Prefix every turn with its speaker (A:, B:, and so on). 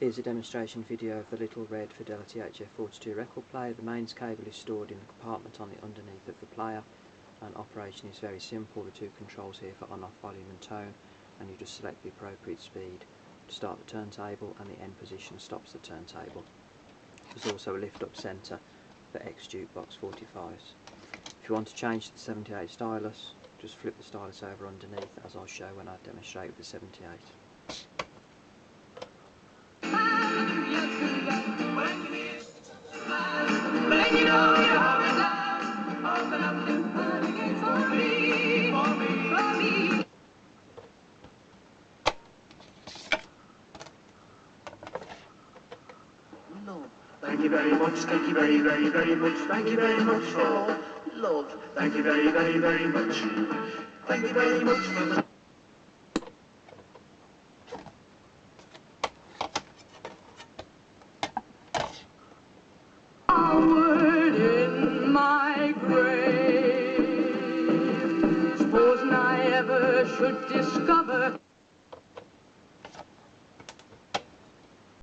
A: Here's a demonstration video of the little red Fidelity HF42 record player. The mains cable is stored in the compartment on the underneath of the player, and operation is very simple. The two controls here for on-off volume and tone, and you just select the appropriate speed to start the turntable, and the end position stops the turntable. There's also a lift-up centre for X jukebox 45s. If you want to change to the 78 stylus, just flip the stylus over underneath, as I'll show when I demonstrate with the 78.
B: Thank you very much, thank you very much, thank you very much for all love. Thank you very much. Thank you very much for the...
C: Forward in my grave, supposing I ever should discover